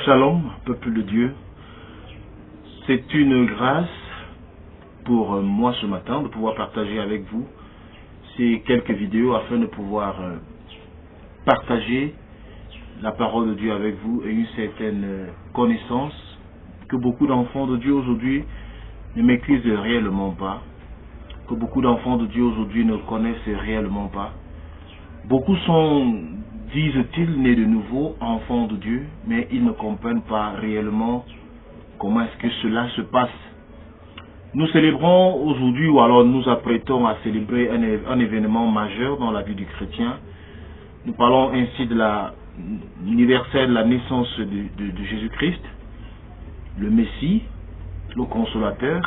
Shalom, peuple de Dieu. C'est une grâce pour moi ce matin de pouvoir partager avec vous ces quelques vidéos afin de pouvoir partager la parole de Dieu avec vous et une certaine connaissance que beaucoup d'enfants de Dieu aujourd'hui ne maîtrisent réellement pas, que beaucoup d'enfants de Dieu aujourd'hui ne connaissent réellement pas. Beaucoup sont, disent-ils, nés de nouveau, enfants de Dieu, mais ils ne comprennent pas réellement comment est-ce que cela se passe. Nous célébrons aujourd'hui, ou alors nous apprêtons à célébrer un événement majeur dans la vie du chrétien. Nous parlons ainsi de l'anniversaire de la naissance de Jésus-Christ, le Messie, le Consolateur,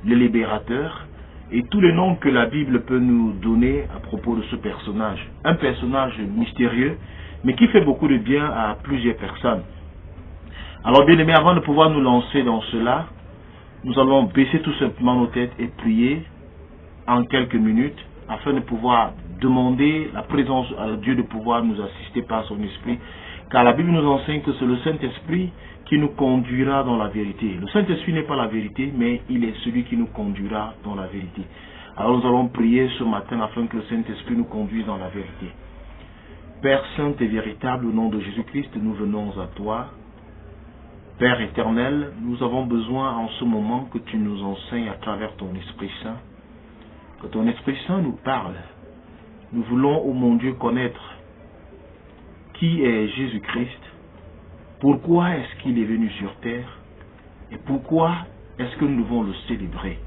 le Libérateur, et tous les noms que la Bible peut nous donner à propos de ce personnage. Un personnage mystérieux, mais qui fait beaucoup de bien à plusieurs personnes. Alors bien aimés, avant de pouvoir nous lancer dans cela, nous allons baisser tout simplement nos têtes et prier en quelques minutes afin de pouvoir demander la présence à Dieu de pouvoir nous assister par son esprit. Car la Bible nous enseigne que c'est le Saint-Esprit qui nous conduira dans la vérité. Le Saint-Esprit n'est pas la vérité, mais il est celui qui nous conduira dans la vérité. Alors nous allons prier ce matin afin que le Saint-Esprit nous conduise dans la vérité. Père Saint et véritable, au nom de Jésus-Christ, nous venons à toi. Père éternel, nous avons besoin en ce moment que tu nous enseignes à travers ton Esprit Saint. Que ton Esprit Saint nous parle. Nous voulons, ô mon Dieu, connaître qui est Jésus-Christ. Pourquoi est-ce qu'il est venu sur terre? Et pourquoi est-ce que nous devons le célébrer?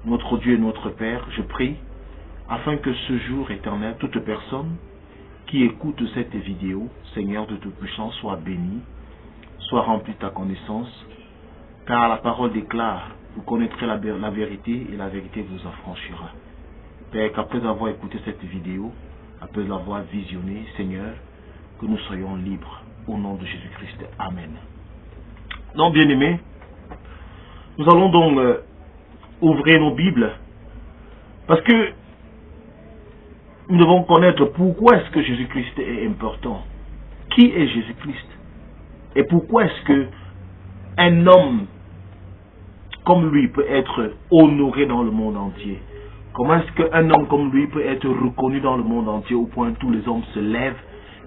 Notre Dieu et notre Père, je prie, afin que ce jour éternel, toute personne qui écoute cette vidéo, Seigneur de Tout-Puissant, soit bénie, soit remplie de ta connaissance, car la parole déclare, vous connaîtrez la vérité et la vérité vous affranchira. Père, qu'après avoir écouté cette vidéo, après l'avoir visionnée, Seigneur, que nous soyons libres. Au nom de Jésus-Christ. Amen. Donc, bien-aimés, nous allons donc ouvrir nos Bibles parce que nous devons connaître pourquoi est-ce que Jésus-Christ est important. Qui est Jésus-Christ? Et pourquoi est-ce que un homme comme lui peut être honoré dans le monde entier? Comment est-ce qu'un homme comme lui peut être reconnu dans le monde entier au point où tous les hommes se lèvent,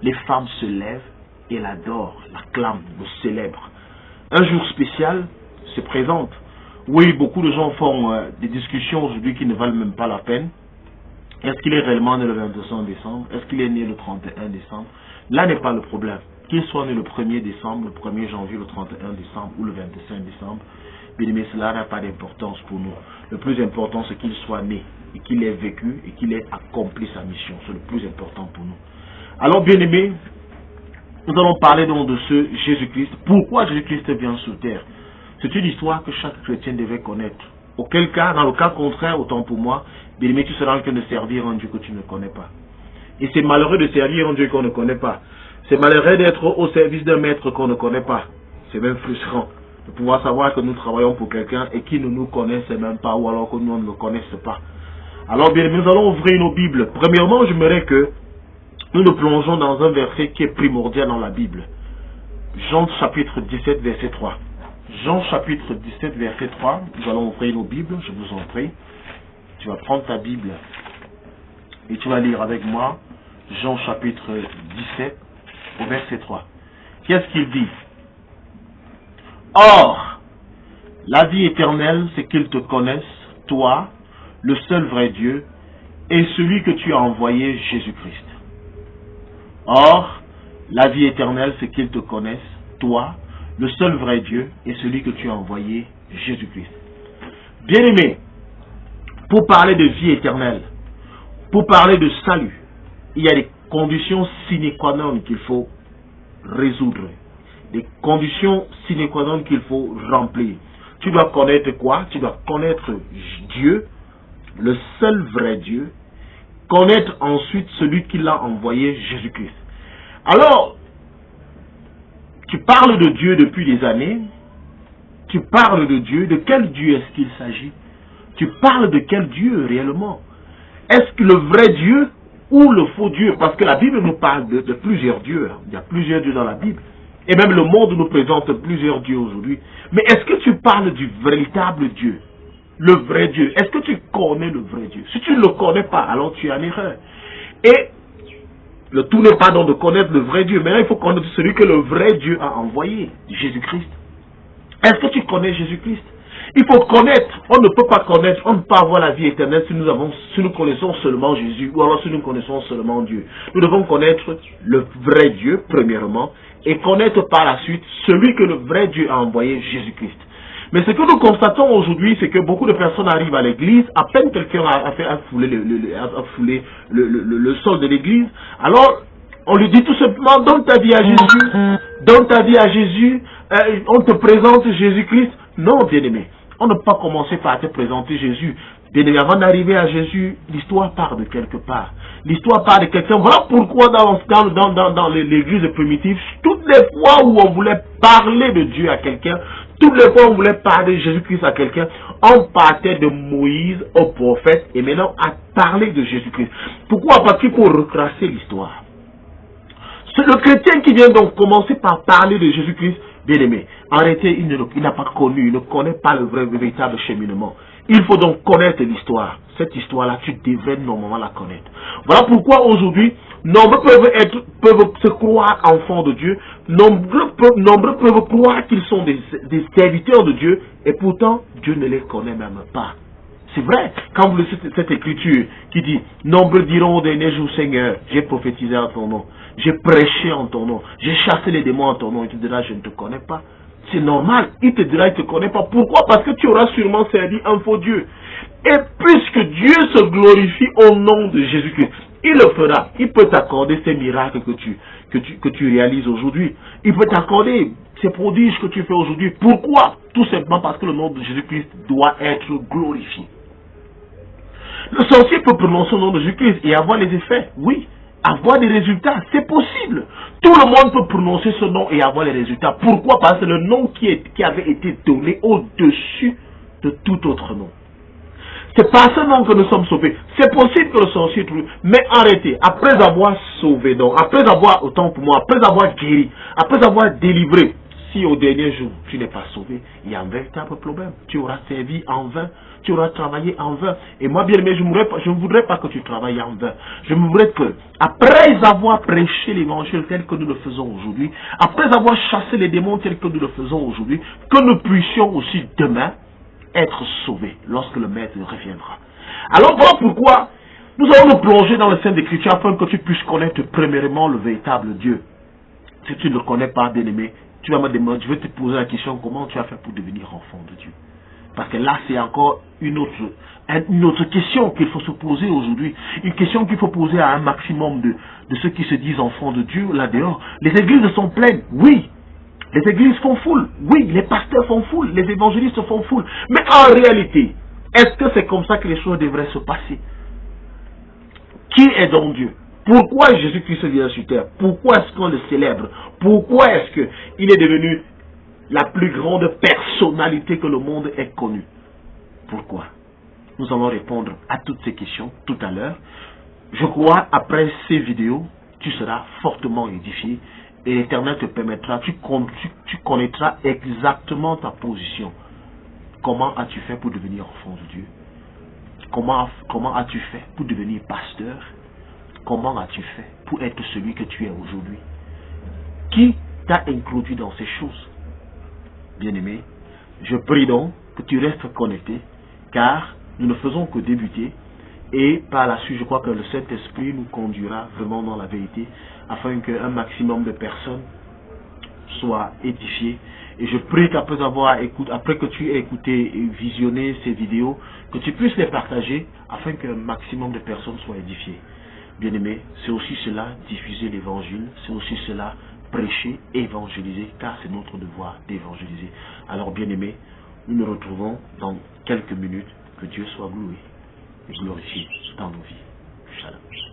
les femmes se lèvent et l'adore, l'acclame, le célèbre. Un jour spécial se présente. Oui, beaucoup de gens font des discussions aujourd'hui qui ne valent même pas la peine. Est-ce qu'il est réellement né le 22 décembre? Est-ce qu'il est né le 31 décembre? Là n'est pas le problème. Qu'il soit né le 1er décembre, le 1er janvier, le 31 décembre ou le 25 décembre, bien aimé, cela n'a pas d'importance pour nous. Le plus important, c'est qu'il soit né et qu'il ait vécu et qu'il ait accompli sa mission. C'est le plus important pour nous. Alors, bien aimé, nous allons parler donc de ce Jésus-Christ. Pourquoi Jésus-Christ vient sur terre? C'est une histoire que chaque chrétien devait connaître. Auquel cas, dans le cas contraire, autant pour moi, bien aimé, tu seras en train de servir un Dieu que tu ne connais pas. Et c'est malheureux de servir un Dieu qu'on ne connaît pas. C'est malheureux d'être au service d'un maître qu'on ne connaît pas. C'est même frustrant de pouvoir savoir que nous travaillons pour quelqu'un et qui ne nous connaisse même pas ou alors que nous ne le connaissons pas. Alors bien aimé, nous allons ouvrir nos Bibles. Premièrement, j'aimerais que nous nous plongeons dans un verset qui est primordial dans la Bible. Jean chapitre 17, verset 3. Jean chapitre 17, verset 3. Nous allons ouvrir nos Bibles, je vous en prie. Tu vas prendre ta Bible et tu vas lire avec moi Jean chapitre 17, au verset 3. Qu'est-ce qu'il dit? Or, la vie éternelle, c'est qu'ils te connaissent, toi, le seul vrai Dieu, et celui que tu as envoyé, Jésus-Christ. Or, la vie éternelle, c'est qu'ils te connaissent, toi, le seul vrai Dieu, et celui que tu as envoyé, Jésus-Christ. Bien-aimé, pour parler de vie éternelle, pour parler de salut, il y a des conditions sine qua non qu'il faut résoudre. Des conditions sine qua non qu'il faut remplir. Tu dois connaître quoi? Tu dois connaître Dieu, le seul vrai Dieu, connaître ensuite celui qui l'a envoyé, Jésus-Christ. Alors, tu parles de Dieu depuis des années, tu parles de Dieu, de quel Dieu est-ce qu'il s'agit? Tu parles de quel Dieu réellement? Est-ce que le vrai Dieu ou le faux Dieu? Parce que la Bible nous parle de plusieurs dieux, il y a plusieurs dieux dans la Bible. Et même le monde nous présente plusieurs dieux aujourd'hui. Mais est-ce que tu parles du véritable Dieu? Le vrai Dieu. Est-ce que tu connais le vrai Dieu? Si tu ne le connais pas, alors tu es en erreur. Et le tout n'est pas donc de connaître le vrai Dieu. Maintenant, il faut connaître celui que le vrai Dieu a envoyé, Jésus-Christ. Est-ce que tu connais Jésus-Christ? Il faut connaître. On ne peut pas connaître, on ne peut pas avoir la vie éternelle si nous connaissons seulement Jésus ou alors si nous connaissons seulement Dieu. Nous devons connaître le vrai Dieu, premièrement, et connaître par la suite celui que le vrai Dieu a envoyé, Jésus-Christ. Mais ce que nous constatons aujourd'hui, c'est que beaucoup de personnes arrivent à l'église, à peine quelqu'un a foulé le sol de l'église, alors on lui dit tout simplement, donne ta vie à Jésus, donne ta vie à Jésus, on te présente Jésus-Christ. Non, bien-aimé, on ne peut pas commencer par te présenter Jésus. Bien-aimé, avant d'arriver à Jésus, l'histoire part de quelque part. L'histoire part de quelqu'un. Voilà pourquoi dans l'église primitive, toutes les fois où on voulait parler de Dieu à quelqu'un, toutes les fois où on voulait parler de Jésus-Christ à quelqu'un, on partait de Moïse au prophète et maintenant à parler de Jésus-Christ. Pourquoi? Parce qu'il faut retracer l'histoire. C'est le chrétien qui vient donc commencer par parler de Jésus-Christ, bien-aimé. En réalité, il n'a pas connu, il ne connaît pas le véritable cheminement. Il faut donc connaître l'histoire. Cette histoire-là, tu devrais normalement la connaître. Voilà pourquoi aujourd'hui, nombreux peuvent se croire enfants de Dieu, nombreux peuvent croire qu'ils sont des serviteurs de Dieu, et pourtant, Dieu ne les connaît même pas. C'est vrai, quand vous lisez cette écriture qui dit, nombreux diront au dernier jour, Seigneur, j'ai prophétisé en ton nom, j'ai prêché en ton nom, j'ai chassé les démons en ton nom, et tu diras, je ne te connais pas. C'est normal, il te dira, il ne te connaît pas. Pourquoi? Parce que tu auras sûrement servi un faux Dieu. Et puisque Dieu se glorifie au nom de Jésus-Christ, il le fera. Il peut t'accorder ces miracles que tu réalises aujourd'hui. Il peut t'accorder ces prodiges que tu fais aujourd'hui. Pourquoi? Tout simplement parce que le nom de Jésus-Christ doit être glorifié. Le sorcier peut prononcer le nom de Jésus-Christ et avoir les effets, oui. Avoir des résultats, c'est possible. Tout le monde peut prononcer ce nom et avoir les résultats. Pourquoi? Parce que c'est le nom qui avait été donné au-dessus de tout autre nom. C'est par ce nom que nous sommes sauvés. C'est possible que le sorcier trouve, mais arrêtez, après avoir sauvé, donc, après avoir, autant pour moi, après avoir guéri, après avoir délivré, si au dernier jour tu n'es pas sauvé, il y a un véritable problème. Tu auras servi en vain, tu auras travaillé en vain. Et moi, bien aimé, je ne voudrais pas que tu travailles en vain. Je voudrais que, après avoir prêché l'évangile tel que nous le faisons aujourd'hui, après avoir chassé les démons tel que nous le faisons aujourd'hui, que nous puissions aussi demain être sauvés lorsque le Maître reviendra. Alors voilà pourquoi nous allons nous plonger dans le Saint d'Écriture afin que tu puisses connaître premièrement le véritable Dieu. Si tu ne le connais pas, bien-aimé, tu vas me demander, je vais te poser la question, comment tu as fait pour devenir enfant de Dieu? Parce que là, c'est encore une autre question qu'il faut se poser aujourd'hui. Une question qu'il faut poser à un maximum de ceux qui se disent enfants de Dieu là dehors. Les églises sont pleines, oui. Les églises font foule, oui. Les pasteurs font foule, les évangélistes font foule. Mais en réalité, est-ce que c'est comme ça que les choses devraient se passer? Qui est donc Dieu? Pourquoi Jésus-Christ vient sur terre? Pourquoi est-ce qu'on le célèbre? Pourquoi est-ce qu'il est devenu la plus grande personnalité que le monde ait connue? Pourquoi? Nous allons répondre à toutes ces questions tout à l'heure. Je crois, après ces vidéos, tu seras fortement édifié et l'Éternel te permettra, tu connaîtras exactement ta position. Comment as-tu fait pour devenir enfant de Dieu? Comment as-tu fait pour devenir pasteur? Comment as-tu fait pour être celui que tu es aujourd'hui? Qui t'a introduit dans ces choses? Bien-aimé, je prie donc que tu restes connecté, car nous ne faisons que débuter, et par la suite, je crois que le Saint-Esprit nous conduira vraiment dans la vérité, afin qu'un maximum de personnes soient édifiées. Et je prie qu'après après que tu aies écouté et visionné ces vidéos, que tu puisses les partager, afin qu'un maximum de personnes soient édifiées. Bien-aimé, c'est aussi cela, diffuser l'évangile, c'est aussi cela, prêcher, évangéliser, car c'est notre devoir d'évangéliser. Alors bien-aimé, nous nous retrouvons dans quelques minutes. Que Dieu soit loué et glorifié dans nos vies. Shalom.